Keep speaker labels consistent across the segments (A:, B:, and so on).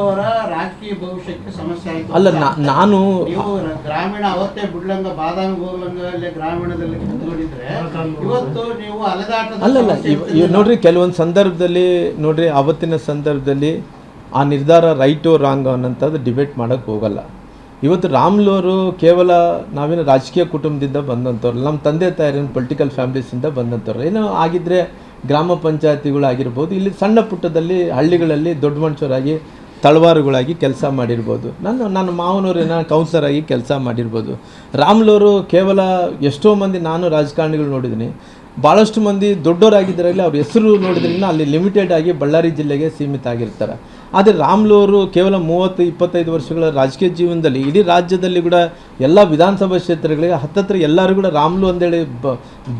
A: ಅವರ ರಾಜಕೀಯ ಭವಿಷ್ಯಕ್ಕೆ ಸಮಸ್ಯೆ ಆಯಿತು.
B: ಅಲ್ಲ ನಾನು
A: ನೀವು ಗ್ರಾಮೀಣ ಅವತ್ತೇ ಬಿಡ್ಲಂಗ ಬಾದಾಮಿ ಗೋಲಂಗ ಅಲ್ಲಿ ಗ್ರಾಮೀಣದಲ್ಲಿ ಕುತ್ಕೊಂಡಿದ್ರೆ ಇವತ್ತು ನೀವು ಅಲೆದಾಟದ
B: ಅಲ್ಲಲ್ಲ ನೋಡ್ರಿ, ಕೆಲವೊಂದು ಸಂದರ್ಭದಲ್ಲಿ ನೋಡ್ರಿ, ಅವತ್ತಿನ ಸಂದರ್ಭದಲ್ಲಿ ಆ ನಿರ್ಧಾರ ರೈಟು ರಾಂಗ್ ಅನ್ನೋಂಥದ್ದು ಡಿಬೇಟ್ ಮಾಡೋಕ್ಕೆ ಹೋಗಲ್ಲ. ಇವತ್ತು ರಾಮ್ಲೂರು ಕೇವಲ ನಾವೇನು ರಾಜಕೀಯ ಕುಟುಂಬದಿಂದ ಬಂದಂಥವ್ರು, ನಮ್ಮ ತಂದೆ ತಾಯಿನ ಪೊಲಿಟಿಕಲ್ ಫ್ಯಾಮಿಲೀಸಿಂದ ಬಂದಂಥವ್ರು. ಏನೋ ಆಗಿದ್ದರೆ ಗ್ರಾಮ ಪಂಚಾಯತಿಗಳಾಗಿರ್ಬೋದು, ಇಲ್ಲಿ ಸಣ್ಣ ಪುಟ್ಟದಲ್ಲಿ ಹಳ್ಳಿಗಳಲ್ಲಿ ದೊಡ್ಡ ಮನುಷ್ಯರಾಗಿ ತಳವಾರುಗಳಾಗಿ ಕೆಲಸ ಮಾಡಿರ್ಬೋದು. ನನ್ನ ಮಾವನವ್ರೇನೋ ಕೌನ್ಸಿಲರ್ ಆಗಿ ಕೆಲಸ ಮಾಡಿರ್ಬೋದು. ರಾಮ್ಲೂರು ಕೇವಲ ಎಷ್ಟೋ ಮಂದಿ ನಾನು ರಾಜಕಾರಣಿಗಳು ನೋಡಿದ್ದೀನಿ, ಭಾಳಷ್ಟು ಮಂದಿ ದೊಡ್ಡವರಾಗಿದ್ದರಲ್ಲಿ ಅವ್ರ ಹೆಸರು ನೋಡಿದ್ರಿಂದ ಅಲ್ಲಿ ಲಿಮಿಟೆಡ್ ಆಗಿ ಬಳ್ಳಾರಿ ಜಿಲ್ಲೆಗೆ ಸೀಮಿತ ಆಗಿರ್ತಾರೆ. ಆದರೆ ರಾಮ್ಲೂರು ಕೇವಲ 30-25 ವರ್ಷಗಳ ರಾಜಕೀಯ ಜೀವನದಲ್ಲಿ ಇಡೀ ರಾಜ್ಯದಲ್ಲಿ ಕೂಡ ಎಲ್ಲ ವಿಧಾನಸಭಾ ಕ್ಷೇತ್ರಗಳಿಗೆ ಹತ್ತತ್ರ ಎಲ್ಲರೂ ಕೂಡ ರಾಮ್ಲು ಅಂದೇಳಿ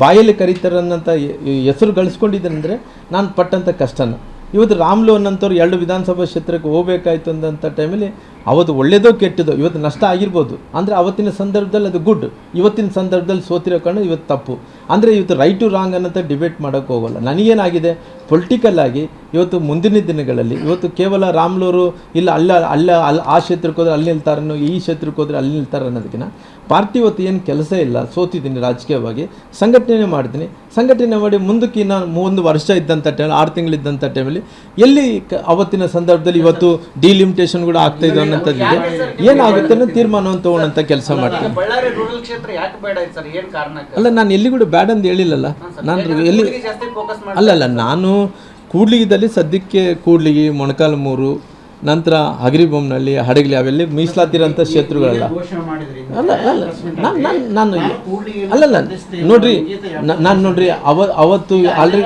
B: ಬಾಯಲ್ಲಿ ಕರೀತಾರೆ ಅನ್ನೋಂಥ ಹೆಸರು ಗಳಿಸ್ಕೊಂಡಿದ್ದೇನೆಂದರೆ ನಾನು ಪಟ್ಟಂಥ ಕಷ್ಟನ. ಇವತ್ತು ರಾಮ್ಲು ಅನ್ನೋಂಥವ್ರು 2 ವಿಧಾನಸಭಾ ಕ್ಷೇತ್ರಕ್ಕೆ ಹೋಗಬೇಕಾಯ್ತು ಅಂದಂಥ ಟೈಮಲ್ಲಿ ಅವತ್ತು ಒಳ್ಳೆಯದೋ ಕೆಟ್ಟದೋ ಇವತ್ತು ನಷ್ಟ ಆಗಿರ್ಬೋದು, ಅಂದರೆ ಅವತ್ತಿನ ಸಂದರ್ಭದಲ್ಲಿ ಅದು ಗುಡ್, ಇವತ್ತಿನ ಸಂದರ್ಭದಲ್ಲಿ ಸೋತಿರೋ ಕಾರಣ ಇವತ್ತು ತಪ್ಪು. ಅಂದರೆ ಇವತ್ತು ರೈಟ್ ಟು ರಾಂಗ್ ಅನ್ನೋಂಥ ಡಿಬೇಟ್ ಮಾಡೋಕ್ಕೆ ಹೋಗೋಲ್ಲ. ನನಗೇನಾಗಿದೆ, ಪೊಲಿಟಿಕಲ್ ಆಗಿ ಇವತ್ತು ಮುಂದಿನ ದಿನಗಳಲ್ಲಿ ಇವತ್ತು ಕೇವಲ ರಾಮ್ಲೂರು ಇಲ್ಲ ಅಲ್ಲಿ ಆ ಕ್ಷೇತ್ರಕ್ಕೆ ಹೋದ್ರೆ ಅಲ್ಲಿ ನಿಲ್ತಾರನೋ, ಈ ಕ್ಷೇತ್ರಕ್ಕೆ ಹೋದರೆ ಅಲ್ಲಿ ನಿಲ್ತಾರೆ ಅನ್ನೋದಕ್ಕಿಂತ ಪಾರ್ಟಿ ಇವತ್ತು ಏನು ಕೆಲಸ ಇಲ್ಲ, ಸೋತಿದ್ದೀನಿ ರಾಜಕೀಯವಾಗಿ, ಸಂಘಟನೆ ಮಾಡ್ತೀನಿ, ಸಂಘಟನೆ ಮಾಡಿ ಮುಂದಕ್ಕೆ ನಾನು 1 ವರ್ಷ ಇದ್ದಂಥ ಟೈಮ್ 6 ತಿಂಗಳಿದ್ದಂಥ ಟೈಮಲ್ಲಿ ಎಲ್ಲಿ ಅವತ್ತಿನ ಸಂದರ್ಭದಲ್ಲಿ ಇವತ್ತು ಡಿಲಿಮಿಟೇಷನ್ ಕೂಡ ಆಗ್ತಾ ಇದೆ ಅನ್ನೋಂಥದ್ದಿದೆ, ಏನಾಗುತ್ತೆ ಅನ್ನೋ ತೀರ್ಮಾನವನ್ನು ತೊಗೊಳ್ಳೋಂಥ ಕೆಲಸ ಮಾಡ್ತೀನಿ. ಅಲ್ಲ, ನಾನು ಎಲ್ಲಿ ಕೂಡ ಬ್ಯಾಡ್ ಅಂತ ಹೇಳಿಲ್ಲಲ್ಲ. ನಾನು ಎಲ್ಲಿ ಅಲ್ಲಲ್ಲ, ನಾನು ಕೂಡ್ಲಿಗಿದ್ದಲ್ಲಿ ಸದ್ಯಕ್ಕೆ ಕೂಡ್ಲಿಗಿ, ಮೊಣಕಾಲ್ಮೂರು, ನಂತರ ಹಗರಿಬೊಮ್ಮನಹಳ್ಳಿ, ಹಡಗಲಿ ಅವೆಲ್ಲ ಮೀಸಲಾತಿರೋಂಥ ಕ್ಷೇತ್ರಗಳಲ್ಲ. ನಾನು ಅಲ್ಲಲ್ಲ ನೋಡ್ರಿ, ನಾನು ನೋಡ್ರಿ ಅವತ್ತು ಆಲ್ರೆಡಿ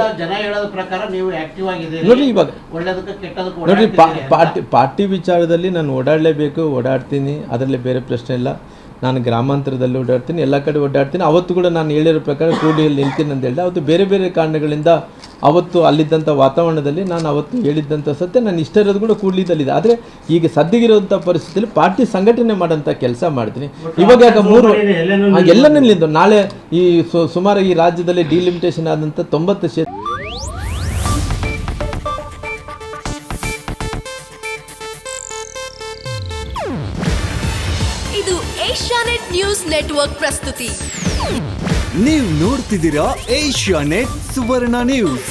B: ನೋಡ್ರಿ, ಇವಾಗ ನೋಡ್ರಿ ಪಾರ್ಟಿ ವಿಚಾರದಲ್ಲಿ ನಾನು ಓಡಾಡಲೇಬೇಕು, ಓಡಾಡ್ತೀನಿ, ಅದರಲ್ಲಿ ಬೇರೆ ಪ್ರಶ್ನೆ ಇಲ್ಲ. ನಾನು ಗ್ರಾಮಾಂತರದಲ್ಲಿ ಓಡಾಡ್ತೀನಿ, ಎಲ್ಲ ಕಡೆ ಓಡಾಡ್ತೀನಿ. ಅವತ್ತು ಕೂಡ ನಾನು ಹೇಳಿರೋ ಪ್ರಕಾರ ಕೂಡ್ಲಿಯಲ್ಲಿ ನಿಲ್ತೀನಿ ಅಂತ ಹೇಳಿದೆ. ಅವತ್ತು ಬೇರೆ ಬೇರೆ ಕಾರಣಗಳಿಂದ ಅವತ್ತು ಅಲ್ಲಿದ್ದಂಥ ವಾತಾವರಣದಲ್ಲಿ ನಾನು ಅವತ್ತು ಹೇಳಿದ್ದಂಥ ಸತ್ಯ ನಾನು ಇಷ್ಟ ಇರೋದು ಕೂಡ ಕೂಡ್ಲಿದಲ್ಲಿದೆ. ಆದರೆ ಈಗ ಸದ್ಯಗಿರೋಂಥ ಪರಿಸ್ಥಿತಿಯಲ್ಲಿ ಪಾರ್ಟಿ ಸಂಘಟನೆ ಮಾಡೋಂಥ ಕೆಲಸ ಮಾಡ್ತೀನಿ. ಇವಾಗ ಯಾಕೆ 3 ಎಲ್ಲನಲ್ಲಿಂದು ನಾಳೆ ಈ ಸುಮಾರು ಈ ರಾಜ್ಯದಲ್ಲಿ ಡಿಲಿಮಿಟೇಷನ್ ಆದಂಥ 90 ಕ್ಷೇತ್ರ.
C: ಇದು ಏಷ್ಯಾನೆಟ್ ನ್ಯೂಸ್ ನೆಟ್ವರ್ಕ್ ಪ್ರಸ್ತುತಿ.
D: ನೀವು ನೋಡ್ತಿದ್ದೀರಾ ಏಷ್ಯಾನೆಟ್ ಸುವರ್ಣ ನ್ಯೂಸ್.